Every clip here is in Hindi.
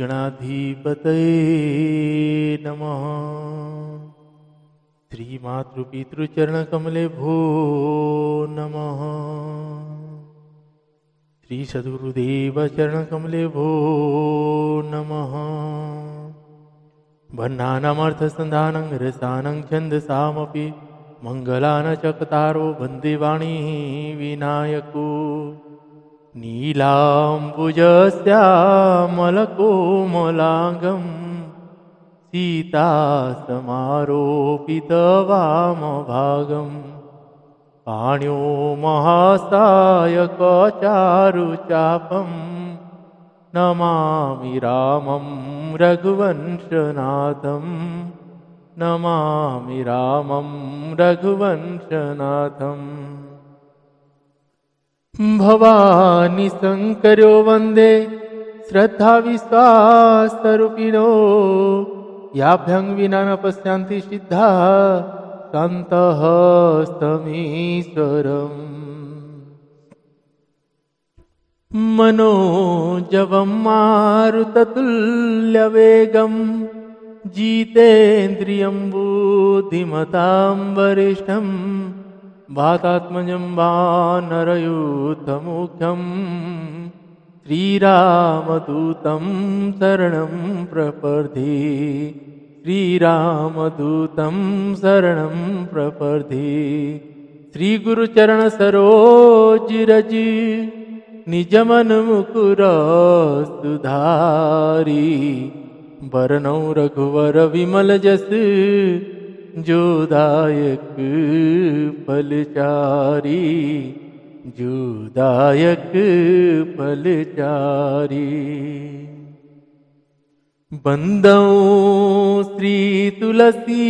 गणाधिपतये नमः। श्रीमातृपितृचरणकमलेभ्यो नमः। श्री सद्गुरुदेवचरणकमलेभ्यो नमः। भन्नानामर्थसन्धानं रसानं छन्दसामपि मंगलान चकतारो वन्दे वाणी विनायको। नीलाम्बुजश्यामलकोमलाङ्गं सीतासमारोपितवामभागं पाण्यो महासायकचारुचापं नमामि रामं रघुवंशनाथं। नमामि रामं रघुवंशनाथम्। भवानी शंकरो वंदे श्रद्धा विश्वासरूपिणो। याभ्यां विना न पश्यन्ति सिद्धा कान्तः स्तमीश्वरम्। मनोजवं मारुततुल्यवेगं जितेन्द्रियं बुद्धिमतां वरिष्ठं। वातात्मजं वानरयूथमुख्यं श्रीरामदूतं शरणं प्रपद्ये। श्रीरामदूतं शरणं प्रपद्ये। श्रीगुरुचरण सरोज रज निजमन मुकुर सुधारी। वरनौ रघुवर विमल जस जो दायक फलचारी। जो दायक फलचारी। बंदौ श्री तुलसी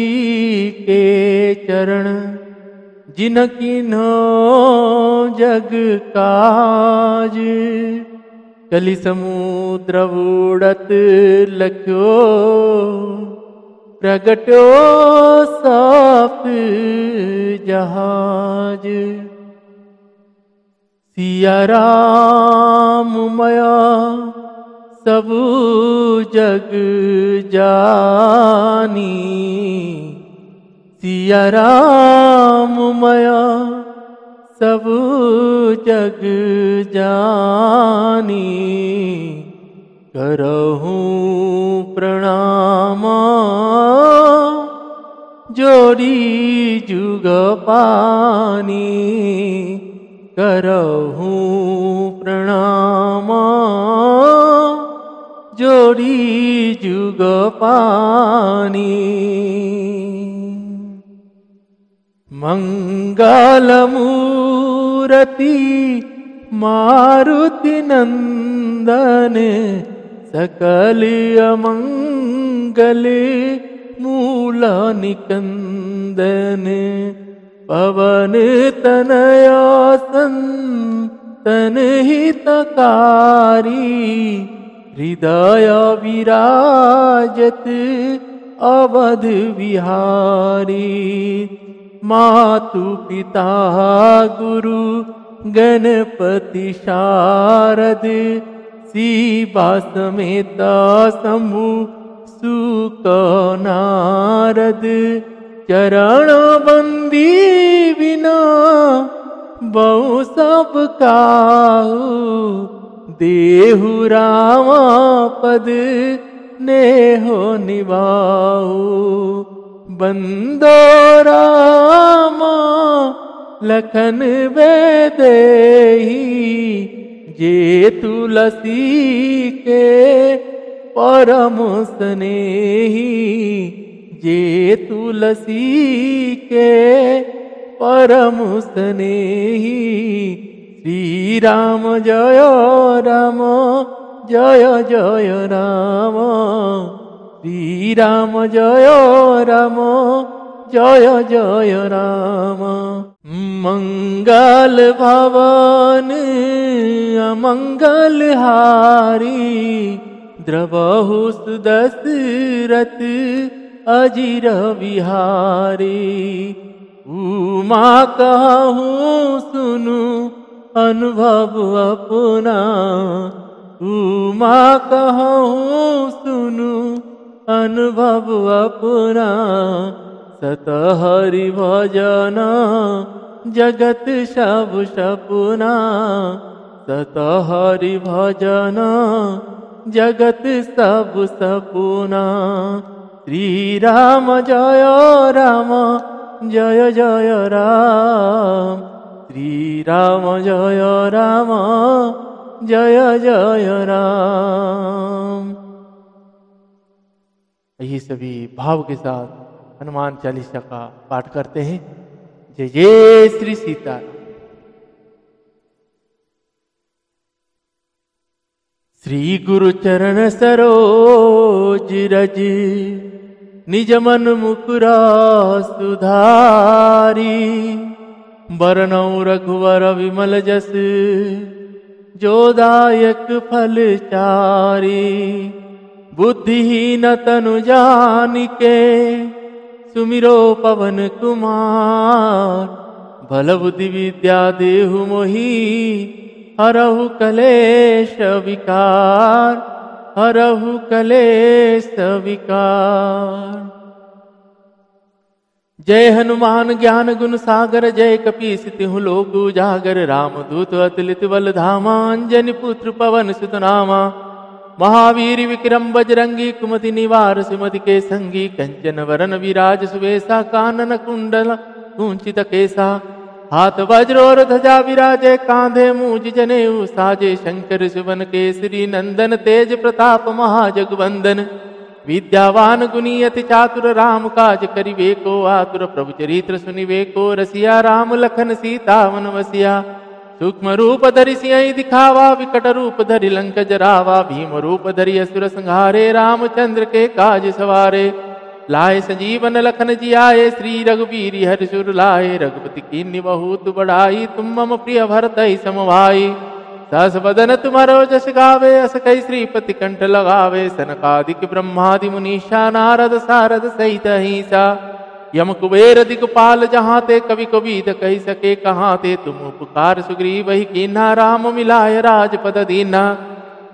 के चरण जिनकिन्हो जग काज। कलि समुद्र उड़त लख्यो प्रगटो साप जहाज। सिया राम मया सबु जग जानी। सिया राम मया सबु जग जानी। करहूँ प्रणाम जोड़ी जुग पानी। करहूँ प्रणाम जोड़ी जुग पानी। मंगलमूर्ति मारुति नंदन सकल अमंगल मूल निकंदन। पवन तनया संतन हितकारी। हृदय विराजत अवध विहारी। मातु पिता गुरु गणपति शारद। शिवा समेत शंभु सुक नारद। चरण बंदी बिना बहु सब काहू। देहु राम पद नेहो निभाऊ। बंदो राम लखन वेदेही। जे तुलसी के परम स्नेही। जे तुलसी के परम स्नेही। श्री राम जय राम जय जय राम। श्री राम जय राम जय जय राम। मंगल भवन अमंगल हारी। द्रवहु सुदशरथ अजिर विहारी। उमा कहूँ सुनु अनुभव अपना। उमा कहूँ सुनु अनुभव अपना, सत हरि भजन जगत सब सपना, सत हरि भजन जगत सब सपना। श्री राम जय राम जय जय राम, श्री राम जय राम जय जय राम। ये सभी भाव के साथ हनुमान चालीसा का पाठ करते हैं। जय जय श्री सीता। श्री गुरु चरण सरोज रज, निज मन मुकुरा सुधारी। बरनउँ रघुवर विमल जस, जो दायक फल चारी। बुद्धिहीन तनु जानिके, सुमिरो पवन कुमार। बल बुद्धि विद्या देहु मोहि, हरहु कलेश विकार, हरहु कलेश विकार। जय हनुमान ज्ञान गुण सागर, जय कपीस तिहु लोक उजागर। रामदूत अतुलित बल धामा, अंजनी पुत्र पवन सुत नामा। महावीर विक्रम बजरंगी, कुमति निवार सुमति के संगी। कंचन वरन विराज सुवेशा, कानन कुंडल कुंचित केसा। हाथ वज्र और ध्वजा विराजे, कांधे मूज जनेऊ साजे। शंकर सुवन केसरी नंदन, तेज प्रताप महाजगवंदन। विद्यावान गुणी अति चातुर, राम काज करिवे को आतुर। प्रभु चरित्र सुनिवे को रसिया, राम लखन सीता मन बसिया। सूक्ष्म रूप धरि सियहि दिखावा, विकट रूप धरि लंक जरावा। भीम रूप धरि असुर संहारे, रामचंद्र के काज सवारे। लाए संजीवन लखन जियाए, श्री रघुवीर हर्ष उर लाए। रघुपति कीन्हि बहुत बड़ाई, तुम मम प्रिय भरतहि सम भाई। सहस बदन तुम्हारो जस गावे, अस कई श्रीपति कंठ लगावे। सनकादिक ब्रह्मादि मुनीषा, नारद सारद सहित अहिंसा। यम कुबेर दिगपाल जहाँ ते, कवि कबीर कही सके कहाँ ते। तुम उपकार सुग्रीव ही कीन्हा, राम मिलाय राजपद दीन्हा।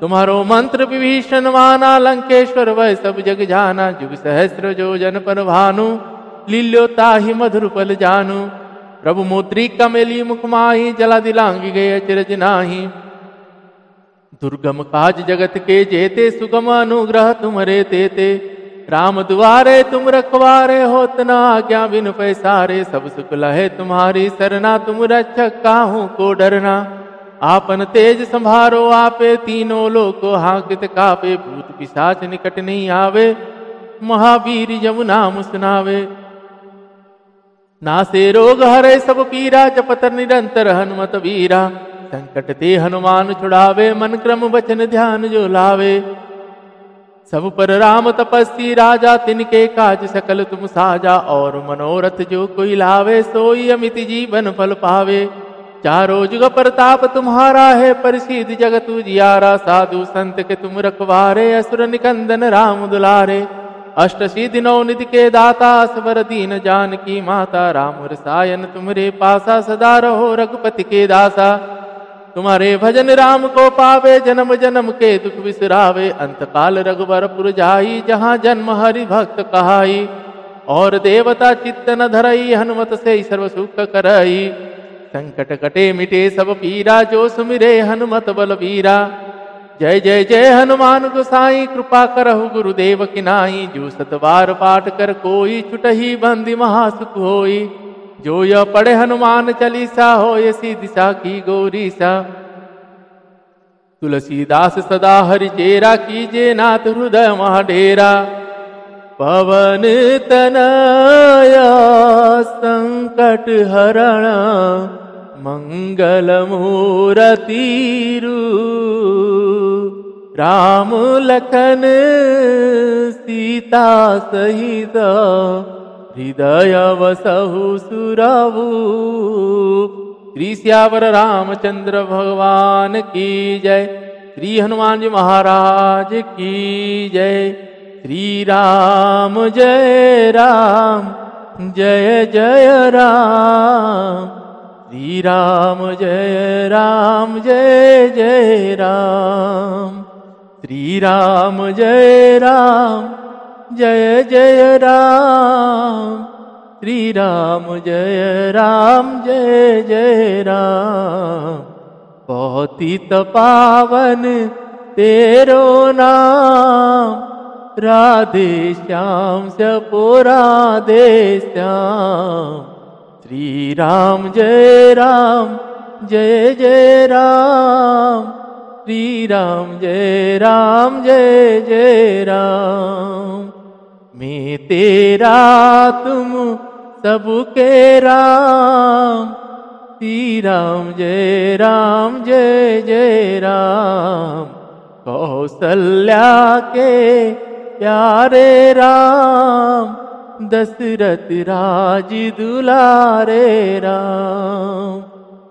तुम्हारो मंत्र विभीषण माना, लंकेश्वर वै सब जग जाना। जुग सहस्र जो जन पर भानु, लील्यो ताहि मधुर पल जानु। प्रभु मुद्रिका मेली मुख माही, जला दिलांगी गए अचरज नाही। दुर्गम काज जगत के जेते, सुगम अनुग्रह तुमरे तेते। राम दुआरे तुम रखवारे, होत न आज्ञा बिन पैसारे। सब सुख लहे तुम्हारी सरना, तुम रक्षक काहू को डरना। आपन तेज संभारो आपे, तीनों लोको हाकित कापे। भूत पिशाच निकट नहीं आवे, महावीर जब नाम सुनावे। नासे रोग हरे सब पीरा, जपत निरंतर हनुमत वीरा। संकट ते हनुमान छुड़ावे, मन क्रम वचन ध्यान जो लावे। सब पर राम तपस्वी राजा, तिनके काज सकल तुम साजा। और मनोरथ जो कोई लावे, सोई अमित जीवन फल पावे। चारों जुग प्रताप तुम्हारा है, प्रसिद्ध जगत उजियारा। साधु संत के तुम रखवारे, असुर निकंदन राम दुलारे। अष्ट सिद्धि नौ निधि के दाता, असवर दीन जानकी माता। राम रसायन तुमरे पासा, सदा रहो रघुपति के दासा। तुम्हारे भजन राम को पावे, जन्म जन्म के दुख बिसरावे। अंत काल रघुवरपुर जाई, जहाँ जन्म हरि भक्त कहाई। और देवता चित्त न धरई, हनुमत से सर्व सुख करई। संकट कटे मिटे सब पीरा, जो सुमिरे हनुमत बलवीरा। जय जय जय हनुमान गोसाई, कृपा करहु गुरुदेव की नाई। जो सतबार पाठ कर कोई, छुटही बंदी महासुख होई। जो यह पढ़े हनुमान चालीसा, हो ये दिशा की गौरीसा। तुलसीदास सदा हरि चेरा, कीजे नाथ हृदय महाडेरा। पवन तनया संकट हरण, मंगल मूरति रूप। राम लखन सीता सहित, हृदय वसहु सुरभूप। श्री सियावर रामचंद्र भगवान की जय। श्री हनुमान जी महाराज की जय। श्री राम जय राम, जय जय राम। श्री राम जय राम जय जय राम। श्री राम जय जय राम। श्री राम जय जय राम। पतित पावन तेरो नाम, राधे श्याम सपो राधे श्याम। श्री राम जय जय राम। श्री राम जय जय राम। मैं तेरा तुम सबके राम। श्री राम जय जय राम। कौसल्या के प्यारे राम, दशरथ राज दुलारे राम।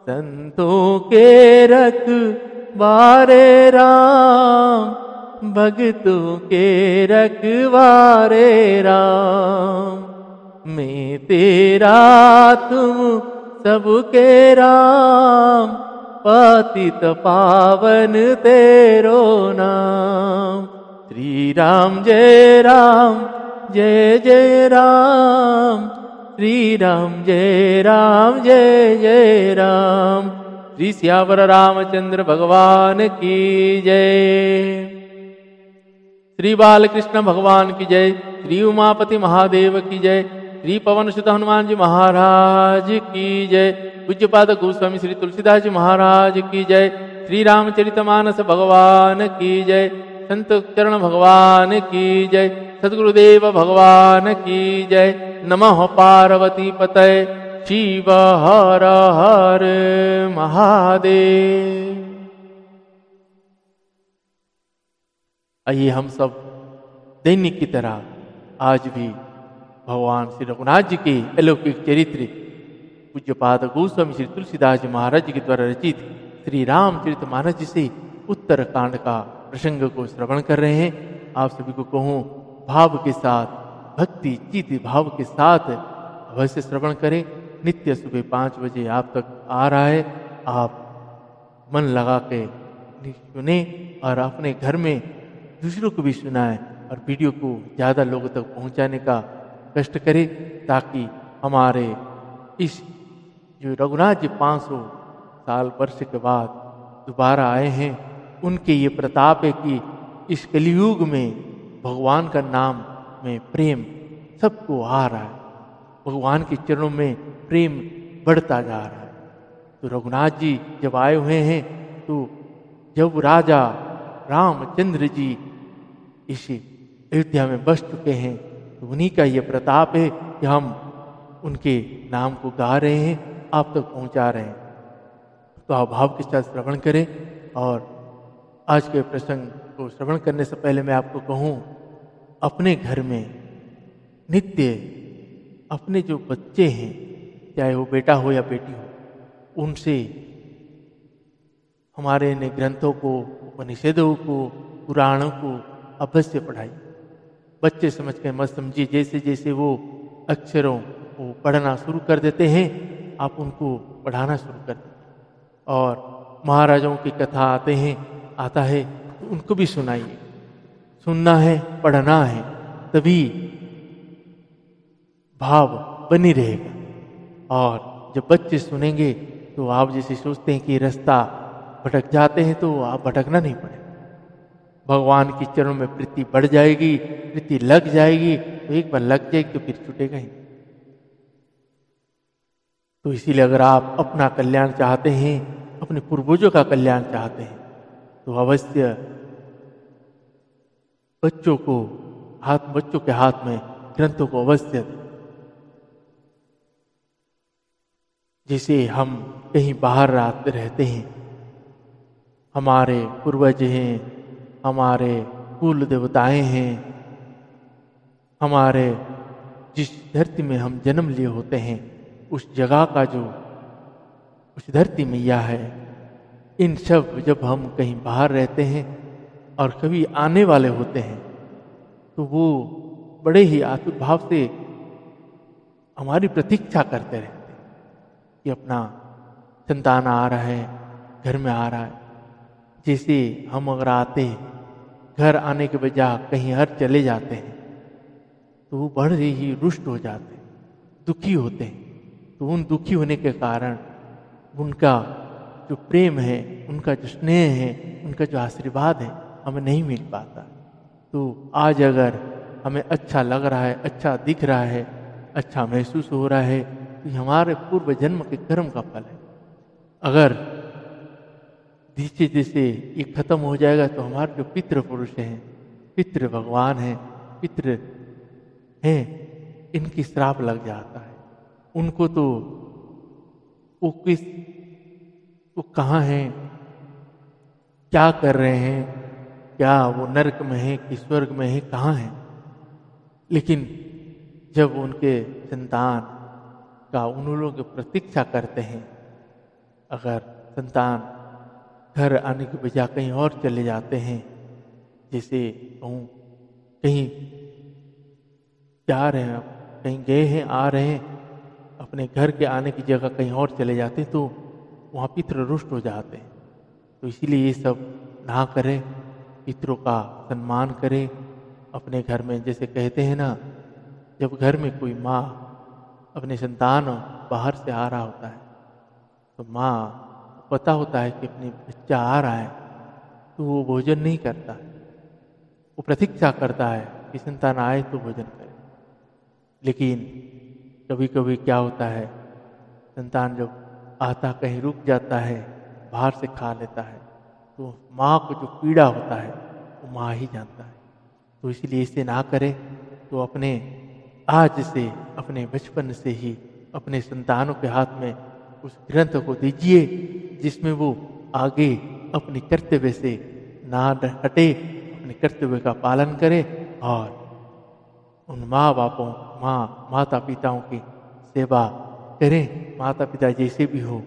संतों के रखवारे राम, भक्तों के रखवारे राम। मैं तेरा तुम सबके राम, पतित पावन तेरो नाम। श्री राम जय जय राम। श्री राम जय जय राम। श्री सियावर रामचंद्र भगवान की जय। श्री बालकृष्ण भगवान की जय। श्री उमापति महादेव की जय। श्री पवन सुत हनुमान जी महाराज की जय। पूज्यपाद गोस्वामी श्री तुलसीदास जी महाराज की जय। श्री रामचरितमानस भगवान की जय। संत चरण भगवान की जय। सद्गुरुदेव भगवान की जय। नमः पार्वती पतये शिव हर हर महादेव। आइए हम सब दैनिक की तरह आज भी भगवान श्री रघुनाथ जी के अलौकिक चरित्र पूज्यपाद गोस्वामी श्री तुलसीदास जी महाराज जी के द्वारा रचित श्री रामचरितमानस जी से उत्तर कांड का प्रसंग को श्रवण कर रहे हैं। आप सभी को कहूँ भाव के साथ, भक्ति चित्त भाव के साथ अवश्य श्रवण करें। नित्य सुबह 5 बजे आप तक आ रहा है। आप मन लगा के सुने और अपने घर में दूसरों को भी सुनाएं और वीडियो को ज़्यादा लोगों तक पहुंचाने का कष्ट करें, ताकि हमारे इस जो रघुनाथ जी 500 साल वर्ष के बाद दोबारा आए हैं, उनके ये प्रताप है कि इस कलियुग में भगवान का नाम में प्रेम सबको आ रहा है। भगवान के चरणों में प्रेम बढ़ता जा रहा है। तो रघुनाथ जी जब आए हुए हैं, तो जब राजा रामचंद्र जी इस अयोध्या में बस चुके हैं, तो उन्हीं का ये प्रताप है कि हम उनके नाम को गा रहे हैं, आप तक पहुंचा रहे हैं। तो आप भाव के साथ श्रवण करें। और आज के प्रसंग को श्रवण करने से पहले मैं आपको कहूँ, अपने घर में नित्य अपने जो बच्चे हैं, चाहे वो बेटा हो या बेटी हो, उनसे हमारे इन ग्रंथों को, उपनिषदों को, पुराणों को अवश्य पढ़ाइए। बच्चे समझ के मत समझिए। जैसे जैसे वो अक्षरों को पढ़ना शुरू कर देते हैं, आप उनको पढ़ाना शुरू कर देते हैं। और महाराजाओं की कथा आता है तो उनको भी सुनाइए। सुनना है, पढ़ना है, तभी भाव बनी रहेगा। और जब बच्चे सुनेंगे तो आप जैसे सोचते हैं कि रास्ता भटक जाते हैं, तो आप भटकना नहीं पड़ेगा। भगवान की चरणों में प्रीति बढ़ जाएगी, प्रीति लग जाएगी। तो एक बार लग जाएगी तो फिर छूटेगा ही। तो इसीलिए अगर आप अपना कल्याण चाहते हैं, अपने पूर्वजों का कल्याण चाहते हैं, तो अवश्य बच्चों के हाथ में ग्रंथों को अवश्य दें। जैसे हम कहीं बाहर रहते हैं, हमारे पूर्वज हैं, हमारे कुल देवताएं हैं, हमारे जिस धरती में हम जन्म लिए होते हैं, उस जगह का जो उस धरती मैया है, इन सब जब हम कहीं बाहर रहते हैं और कभी आने वाले होते हैं, तो वो बड़े ही आतुर भाव से हमारी प्रतीक्षा करते रहते हैं कि अपना संतान आ रहा है, घर में आ रहा है, जैसे हम अगर आते घर आने के बजाय कहीं और चले जाते हैं तो वो बड़े ही रुष्ट हो जाते हैं, दुखी होते हैं। तो उन दुखी होने के कारण उनका जो प्रेम है, उनका जो स्नेह है, उनका जो आशीर्वाद है हमें नहीं मिल पाता। तो आज अगर हमें अच्छा लग रहा है, अच्छा दिख रहा है, अच्छा महसूस हो रहा है, तो ये हमारे पूर्व जन्म के कर्म का फल है। अगर धीरे धीरे ये खत्म हो जाएगा तो हमारे जो पितृ पुरुष हैं, पितृ भगवान हैं, पितृ हैं, इनकी श्राप लग जाता है। उनको तो वो कहाँ हैं, क्या कर रहे हैं, क्या वो नरक में है कि स्वर्ग में है, कहाँ हैं। लेकिन जब उनके संतान का उन लोगों की प्रतीक्षा करते हैं, अगर संतान घर आने के बजाय कहीं और चले जाते हैं, जैसे कहूँ कहीं जा रहे हैं, कहीं गए हैं, आ रहे हैं, अपने घर के आने की जगह कहीं और चले जाते हैं तो वहाँ पितृ रुष्ट हो जाते हैं। तो इसीलिए ये सब ना करें, पितरों का सम्मान करें। अपने घर में जैसे कहते हैं ना, जब घर में कोई माँ अपने संतान बाहर से आ रहा होता है तो माँ पता होता है कि अपने बच्चा आ रहा है तो वो भोजन नहीं करता, वो प्रतीक्षा करता है कि संतान आए तो भोजन करे। लेकिन कभी कभी क्या होता है, संतान जब आता कहीं रुक जाता है, बाहर से खा लेता है, तो माँ को जो पीड़ा होता है वो माँ ही जानता है। तो इसलिए इसे ना करें। तो अपने आज से, अपने बचपन से ही अपने संतानों के हाथ में उस ग्रंथ को दीजिए जिसमें वो आगे अपने कर्तव्य से ना हटे, अपने कर्तव्य का पालन करे और उन माता पिताओं की सेवा करें। माता पिता जैसे भी हो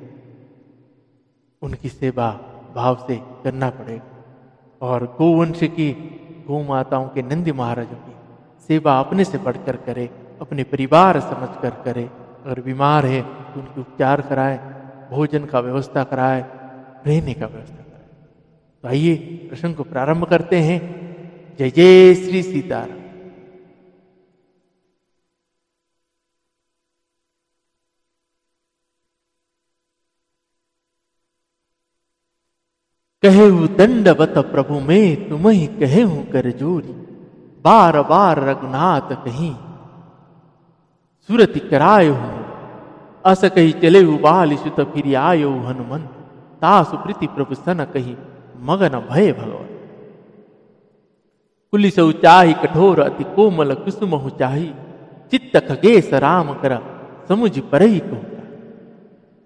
उनकी सेवा भाव से करना पड़ेगा। और गोवंश की गौ माताओं के नंदी महाराजों की सेवा अपने से बढ़कर करे, अपने परिवार समझकर करे। अगर बीमार है तो उनकी उपचार कराए, भोजन का व्यवस्था कराए, रहने का व्यवस्था कराए। तो आइए प्रसंग को प्रारंभ करते हैं। जय जय श्री सीताराम। कहु दंडवत प्रभु में तुम ही कहे हूं कर जोरी, बार बार रघुनाथ कहीं सुरति कराय हूं। अस कही चले बाल सुत फिर आयो हनुमंत, तासु प्रीति प्रभु सन कही मगन भय भगवान। कुलिसौ चाहि कठोर अति कोमल कुसुमहु चाही, चित्त खगेश राम कर समुझ परई को।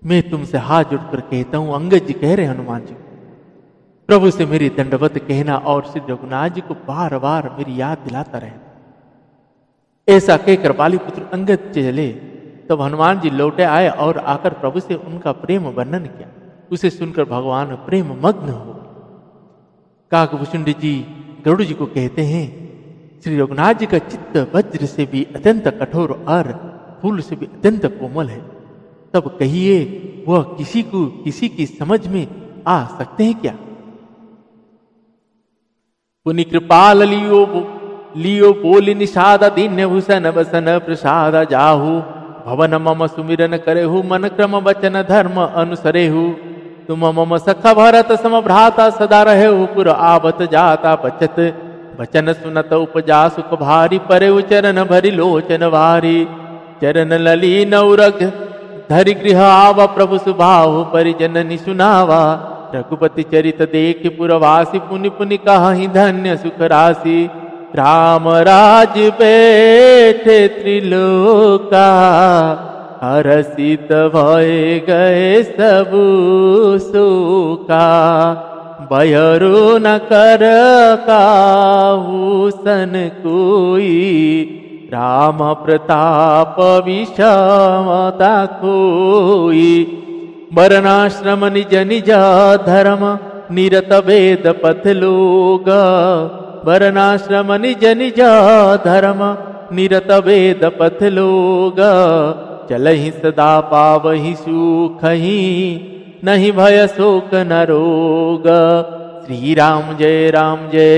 मैं तुमसे हाथ जोड़कर कहता हूं, अंगद जी कह रहे हनुमान जी, प्रभु से मेरी दंडवत कहना और श्री रघुनाथ जी को बार बार मेरी याद दिलाता रहना। ऐसा कहकर पालीपुत्र अंगद चले। तब हनुमान जी लौटे आए और आकर प्रभु से उनका प्रेम वर्णन किया। उसे सुनकर भगवान प्रेम मग्न हो। काकभूषुंड जी गरुड़ जी को कहते हैं, श्री रघुनाथ जी का चित्त वज्र से भी अत्यंत कठोर और फूल से भी अत्यंत कोमल है। तब कहिए वह किसी की समझ में आ सकते हैं क्या? पुनि कृपाल लियो बोली निषाद दीन्य भूषण बसन प्रसाद जाहु, भवन मम सुमिरन करेहु मन क्रम वचन धर्म अनुसरेहु। तुम मम सखा भरत सम भ्राता सदा रहेहु, पुर आवत जाता बचत वचन सुनत उपजा सुख भारी, परेहु चरण भरि लोचन वारी। चरण लली नौरग धरि गृह आवा, प्रभु सुभाहु परिजन सुनावा। रघुपति चरित देख पुरवासी, पुनि पुनि कहि धन्य सुख राशि। राम राज बैठे त्रिलोका, हरषित भय गए सबु शोका। बयरु न कर काहू सन कोई, राम प्रताप विषमता कोई। वर्णाश्रम निज निज धर्म, निरत वेद पथ लोग। वर्णाश्रम निज निज धर्म, निरत वेद पथ लोग। चलहि सदा पावहि सुखहि, नहीं भय शोक न रोग। श्री राम जय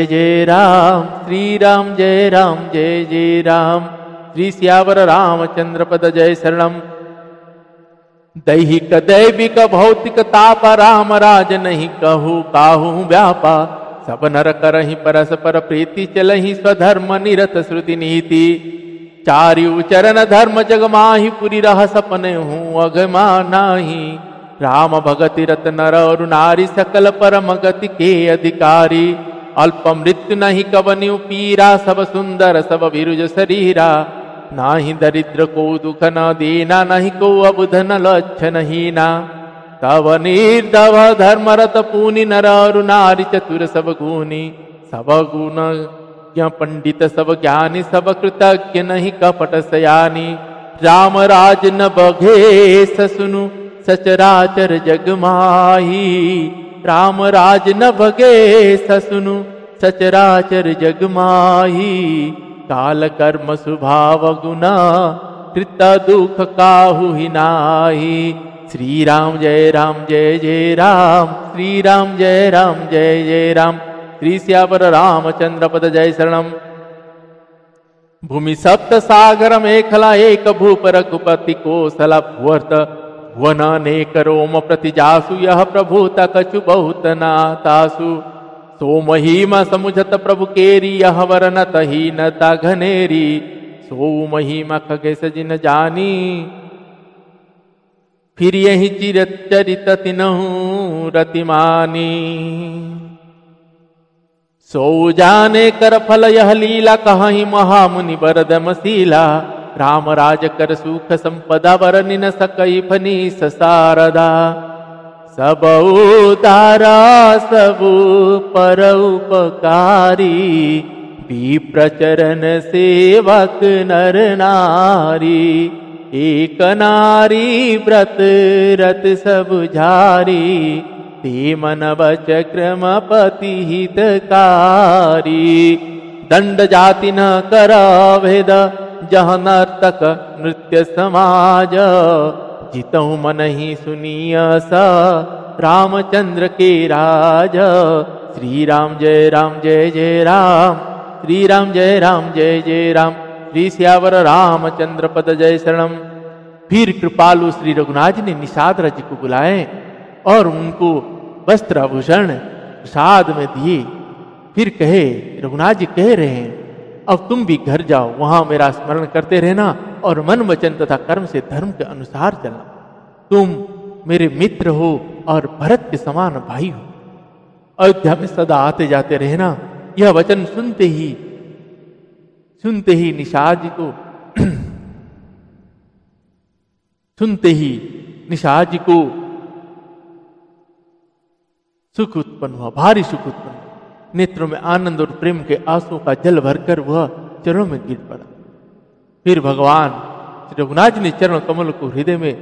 जय राम, श्री राम जय जय राम। श्री सियावर रामचंद्र पद जय शरणम। दैहिक दैविक भौतिक ताप राम राज नहीं कहू काहू व्यापा। सब नर करहि परस्पर प्रीति चलहि स्वधर्म निरत श्रुति नीति। चारिउ चरण धर्म जग माहि पुरी रह सपने हूँ अगमा नाही। राम भगति रत नर और नारी सकल परम गति के अधिकारी। अल्प मृत्यु नहीं कवन्यु पीरा सब सुंदर सब विरुज शरीरा। नाही दरिद्र को दुख न देना नहीं को अबुध न लक्षण हीना। तव निर्दव धर्मरत पूनि नर और नारी चतुर सब गुणी। सब गुण पंडित सब ज्ञानी सब कृतज्ञ नहीं कपट सयानी। राम राज न बघे ससुनु सचराचर जग माही। राम राज न बघे ससुनु सचराचर जग माही। काल कर्म स्वभाव गुना कृत दुख काहू ही नाही। श्री राम जय जय राम, श्री राम जय जय राम। श्री सियावर रामचंद्र पद जय शरणम। भूमि सप्त सागर मेखला एक भूप रघुपति कोसला भुवर्त। भुवन अनेक रोम प्रति जासु यह प्रभु कछु बहुत नातासु। सो महिमा समुझत प्रभु केरी यह वरनत ही नता घनेरी। सो महिमा खगेश जिन जानी फिर यही चिरत चरित तिनहु रतिमानी। सो जाने कर फल यह लीला कहीं महामुनि वरदमशीला। राम राज कर सुख संपदा वरनि न सकई फनीस सारदा। सब उतारा सब पर उपकारी। विप्रचरण सेवक नर नारी। एक नारी व्रत रत सब झारी। ते मन वचक्रम पति हितकारी। दंड जाति न कर भेद जह नर्तक नृत्य समाज। जितहु मन ही सुनिय स रामचंद्र के राज। श्री राम जय जय राम, श्री राम जय जय राम। श्री सियावर रामचंद्र पद जय शरणम। फिर कृपालु श्री रघुनाथ जी ने निषाद रज को बुलाए और उनको वस्त्र आभूषण प्रसाद में दिए। फिर कहे, रघुनाथ जी कह रहे हैं अब तुम भी घर जाओ, वहां मेरा स्मरण करते रहना और मन वचन तथा कर्म से धर्म के अनुसार चलना। तुम मेरे मित्र हो और भरत के समान भाई हो। अयोध्या में सदा आते जाते रहना। यह वचन सुनते ही निषाद जी को सुख उत्पन्न हुआ, भारी सुख उत्पन्न हुआ। नेत्रों में आनंद और प्रेम के आंसुओं का जल भरकर वह चरणों में गिर पड़ा। फिर भगवान श्री रघुनाथ जी ने चरण कमल को हृदय में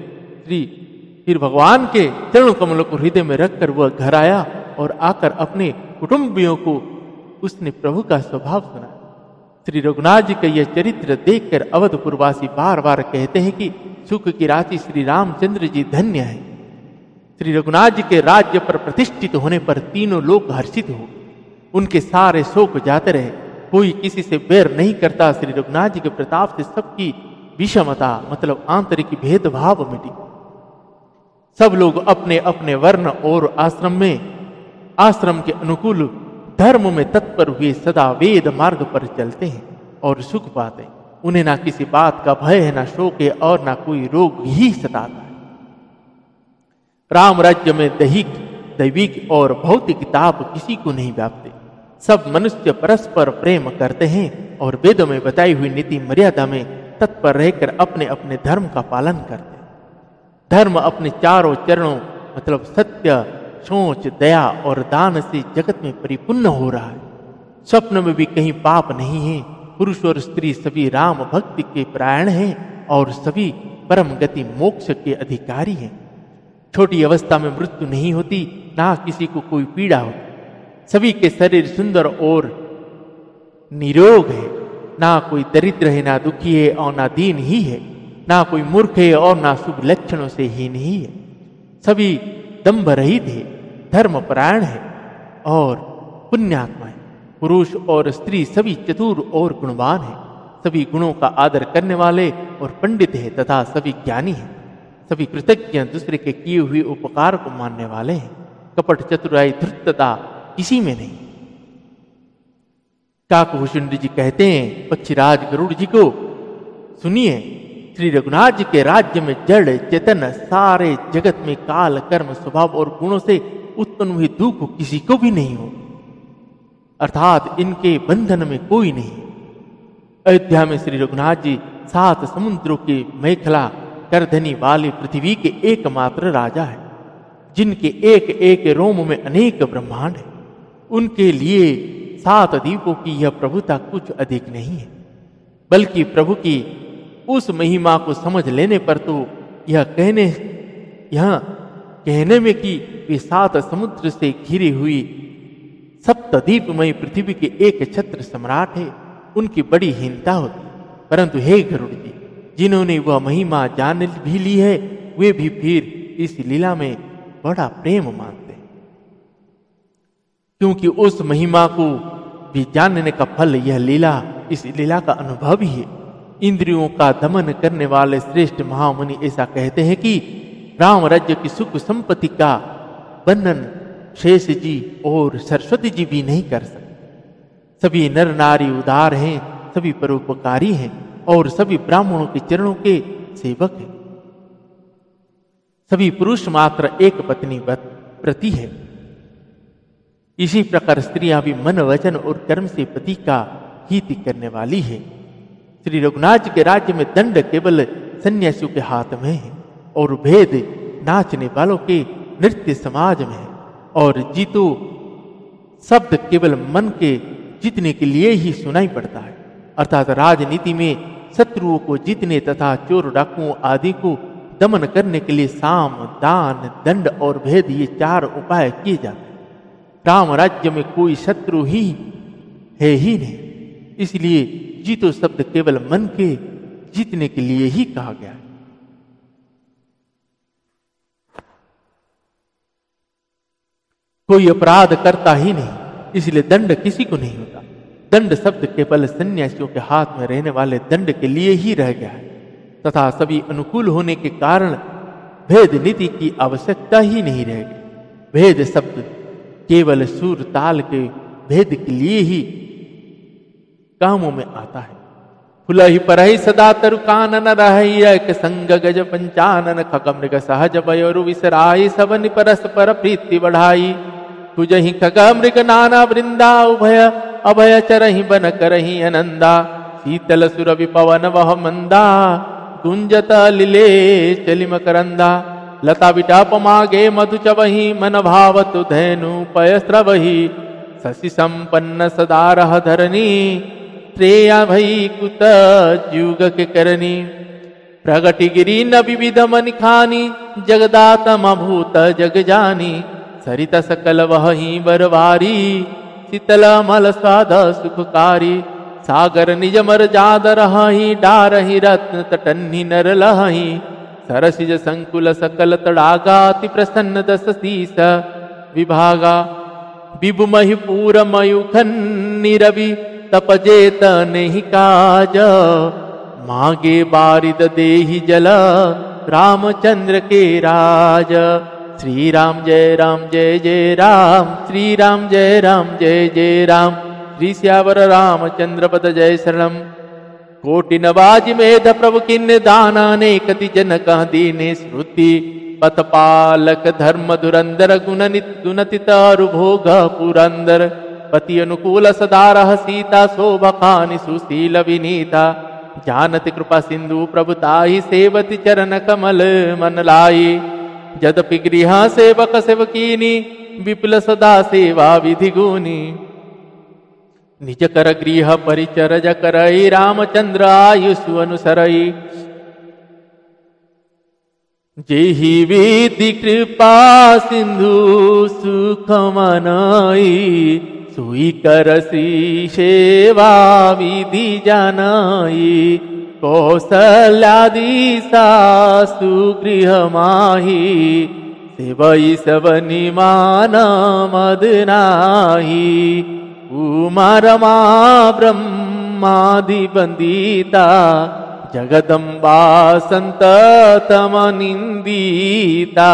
फिर भगवान के चरण कमल को हृदय में रखकर वह घर आया और आकर अपने कुटुंबियों को उसने प्रभु का स्वभाव सुना। श्री रघुनाथ जी का यह चरित्र देखकर अवधपुरवासी बार बार कहते हैं कि सुख की राशि श्री रामचंद्र जी धन्य है। श्री रघुनाथ जी के राज्य पर प्रतिष्ठित होने पर तीनों लोग हर्षित हो, उनके सारे शोक जाते रहे। कोई किसी से बैर नहीं करता। श्री रघुनाथ जी के प्रताप से सबकी विषमता मतलब आंतरिक भेदभाव मिटी। सब लोग अपने अपने वर्ण और आश्रम के अनुकूल धर्म में तत्पर हुए सदा वेद मार्ग पर चलते हैं और सुख पाते हैं। उन्हें ना किसी बात का भय है, ना शोक है और ना कोई रोग ही सताता है। राम राज्य में दैविक और भौतिक ताप किसी को नहीं व्यापते। सब मनुष्य परस्पर प्रेम करते हैं और वेदों में बताई हुई नीति मर्यादा में तत्पर रहकर अपने अपने धर्म का पालन करते हैं। धर्म अपने चारों चरणों मतलब सत्य, सोच, दया और दान से जगत में परिपूर्ण हो रहा है। स्वप्न में भी कहीं पाप नहीं है। पुरुष और स्त्री सभी राम भक्ति के परायण हैं और सभी परम गति मोक्ष के अधिकारी हैं। छोटी अवस्था में मृत्यु नहीं होती, ना किसी को कोई पीड़ा होती। सभी के शरीर सुंदर और निरोग है। ना कोई दरिद्र है, ना दुखी है और ना दीन ही है। ना कोई मूर्ख है और ना शुभ लक्षणों से हीन ही है। सभी दंभ रहित है, धर्मपरायण है और पुण्यात्मा है। पुरुष और स्त्री सभी चतुर और गुणवान है, सभी गुणों का आदर करने वाले और पंडित है तथा सभी ज्ञानी है। सभी कृतज्ञ, दूसरे के किए हुए उपकार को मानने वाले हैं। कपट, चतुराई, धृष्टता किसी में नहीं। काकभूषुंड जी कहते हैं पक्षीराज गरुड़ जी को, सुनिए, श्री रघुनाथ जी के राज्य में जड़ चेतन सारे जगत में काल, कर्म, स्वभाव और गुणों से उत्पन्न हुए दुख किसी को भी नहीं हो, अर्थात इनके बंधन में कोई नहीं। अयोध्या में श्री रघुनाथ जी 7 समुद्रों की मेखला करधनी वाली पृथ्वी के एकमात्र राजा है, जिनके एक एक रोम में अनेक ब्रह्मांड है। उनके लिए 7 द्वीपों की यह प्रभुता कुछ अधिक नहीं है, बल्कि प्रभु की उस महिमा को समझ लेने पर तो यह कहने में कि वे 7 समुद्र से घिरी हुई सप्तद्वीपमयी पृथ्वी के एक छत्र सम्राट है, उनकी बड़ी हीनता होती। परंतु हे गरुड़ जी, जिन्होंने वह महिमा जान भी ली है, वे भी फिर इस लीला में बड़ा प्रेम मानते हैं, क्योंकि उस महिमा को भी जानने का फल यह लीला, इस लीला का अनुभव ही है। इंद्रियों का दमन करने वाले श्रेष्ठ महामुनि ऐसा कहते हैं कि राम राज्य की सुख संपत्ति का वर्णन शेष जी और सरस्वती जी भी नहीं कर सकते। सभी नर नारी उदार हैं, सभी परोपकारी हैं और सभी ब्राह्मणों के चरणों के सेवक हैं। सभी पुरुष मात्र एक पत्नी व्रती है। इसी प्रकार स्त्रियां भी मन, वचन और कर्म से पति का हित करने वाली है। श्री रघुनाथ जी के राज्य में दंड केवल सन्यासियों के हाथ में है और भेद नाचने वालों के नृत्य समाज में है, और जीतो शब्द केवल मन के जीतने के लिए ही सुनाई पड़ता है। अर्थात राजनीति में शत्रुओं को जीतने तथा चोर डाकुओं आदि को दमन करने के लिए साम, दान, दंड और भेद, ये 4 उपाय किए जाते हैं। राम राज्य में कोई शत्रु ही है ही नहीं, इसलिए जीतो शब्द केवल मन के जीतने के लिए ही कहा गया है। कोई अपराध करता ही नहीं, इसलिए दंड किसी को नहीं होता। दंड शब्द केवल सन्यासियों के हाथ में रहने वाले दंड के लिए ही रह गया है तथा सभी अनुकूल होने के कारण भेद नीति की आवश्यकता ही नहीं रह गई। भेद शब्द केवल सुर ताल के भेद के लिए ही कामों में आता है। फुलहि परहि सदा तरु कानन रहहि, एक संग गज पंचानन, खग मृग सहज बयरु विसराई, सबनि परस्पर प्रीति बढ़ाई। तुझहि खग मृग नाना वृंदा, उभय अभय चरहि बन करहि आनंदा। शीतल सुरभि पवन वह मंदा, गुंजत लिले चलि मकरंदा। लता विटाप मागे मधु चबहि, मन भावतु धैनु पय स्रवहि। शशि संपन्न सदा रह धरनी, श्रेया भई कुत जुग के करनी। प्रगति गिरी न विविध मनि खानी, जगदातम भूत जग जानी। सरिता सकल वही बरवारी, शीतल मल स्वाद सुखकारी। सागर निज मर जाद रही, डारहि रत्न तटन्हि नर लहि। सरसिज संकुल सकल तड़ागा, अति प्रसन्न दस शीस विभागा। विभु महिपूर मयूखन्नि रवि, तपजेत नहीं काज। मागे बारिद देहि जल, रामचंद्र के राज। श्री राम जय जय राम, श्री राम जय जय राम। श्री श्यावर रामचंद्र पद जय शरणम। कोटि नवाज मेध प्रभु किन्ने दाना, नेकति जन कह दीने श्रुति। पथ पालक धर्म धुरंधर, गुणति तारु भोग पुरंदर। पति अनुकूल सदा रह, सीता शोभा खानि सुशील विनीता। जानति कृपा सिंधु प्रभुताहि, सेवति चरण कमल मन लाई। यद्यपि गृह सेवक सेवकीनी, विपुल सदा सेवा विधि गुनी। निज कर गृह परिचरज करई, रामचंद्र आयुषु अनुसरई। जेहि विधि कृपा सिंधु सुख मनई। सुई कर श्री सेवा विधि जानई। कौशल्यादि सासु गृह माही, सेवई सबनी माना मद नाही। उमा रमा ब्रह्मादि बंदिता जगदम्बा संततम निंदिता।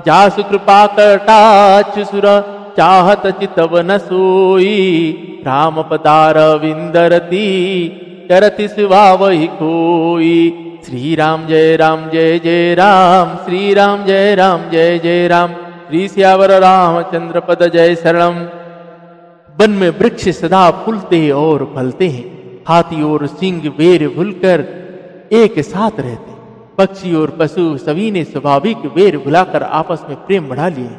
जासु कृपा कटाक्ष सुर चाहत चितवन सोई। राम पदार विंदरती करति सिवा वही कोई। श्री राम जय जय राम। श्री राम जय जय राम। श्री सियावर रामचंद्र पद जय शरणम। वन में वृक्ष सदा फूलते और फलते हैं। हाथी और सिंह वेर भूलकर एक साथ रहते। पक्षी और पशु सभी ने स्वाभाविक वेर भुलाकर आपस में प्रेम बढ़ा लिए।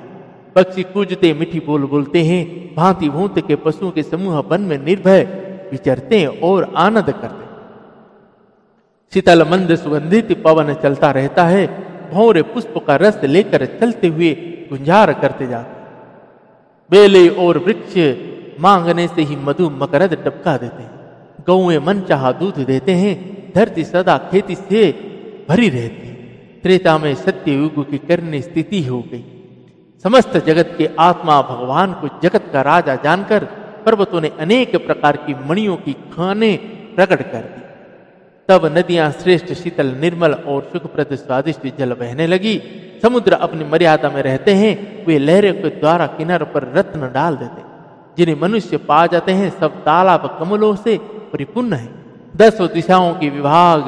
पक्षी कूजते मीठी बोल बोलते हैं। भांति भूंत के पशुओं के समूह वन में निर्भय विचरते हैं और आनंद करते हैं। शीतल मंद सुगंधित पवन चलता रहता है। भौरे पुष्प का रस लेकर चलते हुए गुंजार करते जाते। बेले और वृक्ष मांगने से ही मधु मकरद टपका देते हैं। गौएं मनचाहा दूध देते हैं। धरती सदा खेती से भरी रहती है। त्रेता में सत्य युग की करनी स्थिति हो गई। समस्त जगत के आत्मा भगवान को जगत का राजा जानकर पर्वतों ने अनेक प्रकार की मणियों की खाने प्रकट कर दी। तब नदियां श्रेष्ठ शीतल निर्मल और सुखप्रद स्वादिष्ट जल बहने लगी। समुद्र अपनी मर्यादा में रहते हैं। वे लहरों के द्वारा किनारों पर रत्न डाल देते। जिन्हें मनुष्य पा जाते हैं सब तालाब कमलों से परिपूर्ण है। 10 दिशाओं के विभाग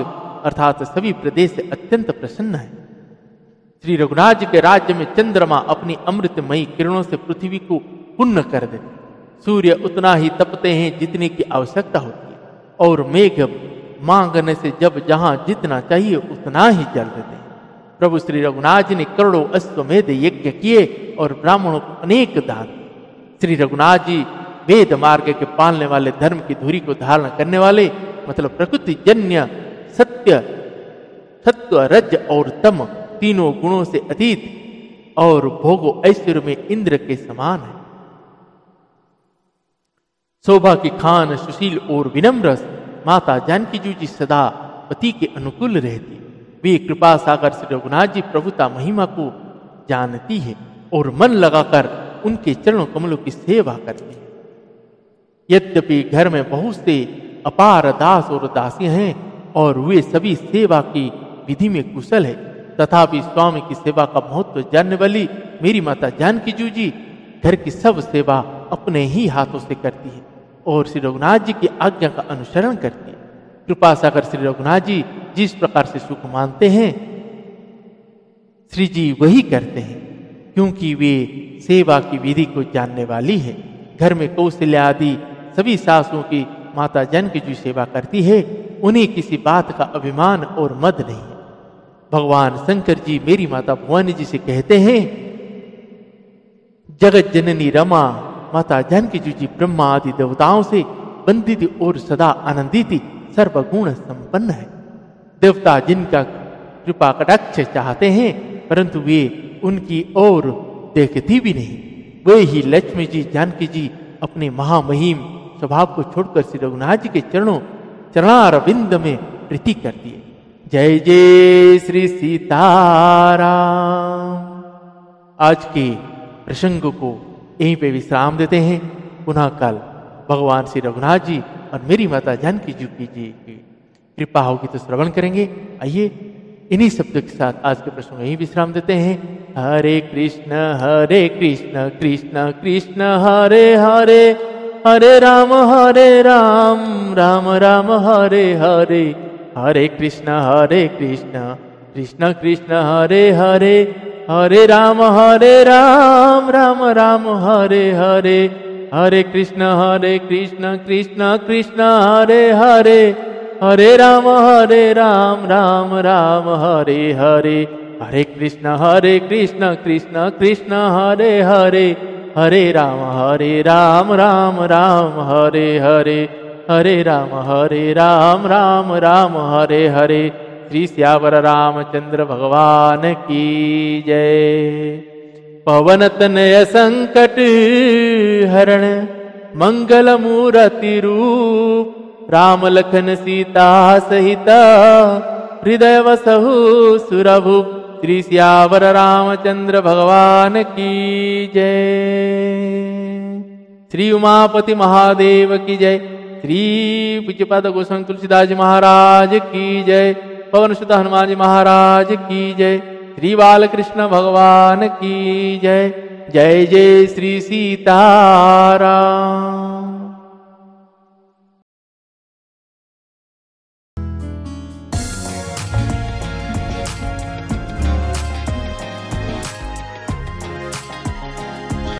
अर्थात सभी प्रदेश से अत्यंत प्रसन्न है। श्री रघुनाथ जी के राज्य में चंद्रमा अपनी अमृतमयी किरणों से पृथ्वी को पुण्य कर देते। सूर्य उतना ही तपते हैं जितने की आवश्यकता होती है और मेघ मांगने से जब जहां जितना चाहिए उतना ही जल देते हैं। प्रभु श्री रघुनाथ जी ने करोड़ों अश्वमेध यज्ञ किए और ब्राह्मणों को अनेक दान। श्री रघुनाथ जी वेद मार्ग के पालने वाले, धर्म की धुरी को धारण करने वाले, मतलब प्रकृति जन्य सत्य सत्व रज और तम तीनों गुणों से अतीत और भोगो ऐश्वर्य में इंद्र के समान है। शोभा की खान सुशील और विनम्र माता जानकी जी सदा पति के अनुकूल रहती। वे कृपा सागर श्री रघुनाथ जी प्रभुता महिमा को जानती है और मन लगाकर उनके चरणों कमलों की सेवा करती है। यद्यपि घर में बहुत से अपार दास और दासियां हैं और वे सभी सेवा की विधि में कुशल है, तथापि स्वामी की सेवा का महत्व जानने वाली मेरी माता जानकी जी घर की सब सेवा अपने ही हाथों से करती है और श्री रघुनाथ जी की आज्ञा का अनुसरण करती है। कृपा सागर श्री रघुनाथ जी जिस प्रकार से सुख मानते हैं श्री जी वही करते हैं, क्योंकि वे सेवा की विधि को जानने वाली है। घर में कौशल्या आदि सभी सासुओं की माता जानकी जी सेवा करती है। उन्हें किसी बात का अभिमान और मद नहीं है। भगवान शंकर जी मेरी माता भवानी जी से कहते हैं, जगत जननी रमा माता जानकी जी ब्रह्मा आदि देवताओं से वंदित और सदा आनंदित सर्वगुण संपन्न है। देवता जिनका कृपा कटाक्ष चाहते हैं परंतु वे उनकी ओर देखती भी नहीं। वे ही लक्ष्मी जी जानकी जी अपने महामहिम स्वभाव को छोड़कर श्री रघुनाथ जी के चरणारविंद में प्रीति करती है। जय जय श्री सीताराम। आज के प्रसंग को यहीं पे विश्राम देते हैं। पुनः कल भगवान श्री रघुनाथ जी और मेरी माता जानकी जी की कृपा होगी तो श्रवण करेंगे। आइए इन्हीं शब्दों के साथ आज के प्रसंग यहीं विश्राम देते हैं। हरे कृष्ण कृष्ण कृष्ण हरे हरे, हरे राम राम राम हरे हरे, हरे कृष्ण कृष्ण कृष्ण हरे हरे, हरे राम राम राम हरे हरे, हरे कृष्ण कृष्ण कृष्ण हरे हरे, हरे राम राम राम हरे हरे, हरे कृष्ण कृष्ण कृष्ण हरे हरे, हरे राम राम राम हरे हरे, हरे राम राम हरे हरे। श्री सियावर रामचंद्र भगवान की जय। पवन तनय संकट हरण मंगल मूर्ति रूप, राम लखन सीता सहित हृदय वसहु सुरभु, श्री सियावर रामचंद्र भगवान की जय। श्री उमापति महादेव की जय। श्री पूज्यपाद गोस्वामी तुलसीदास जी महाराज की जय। पवन सुत हनुमान जी महाराज की जय। श्री बालकृष्ण भगवान की जय। जय जय श्री सीताराम।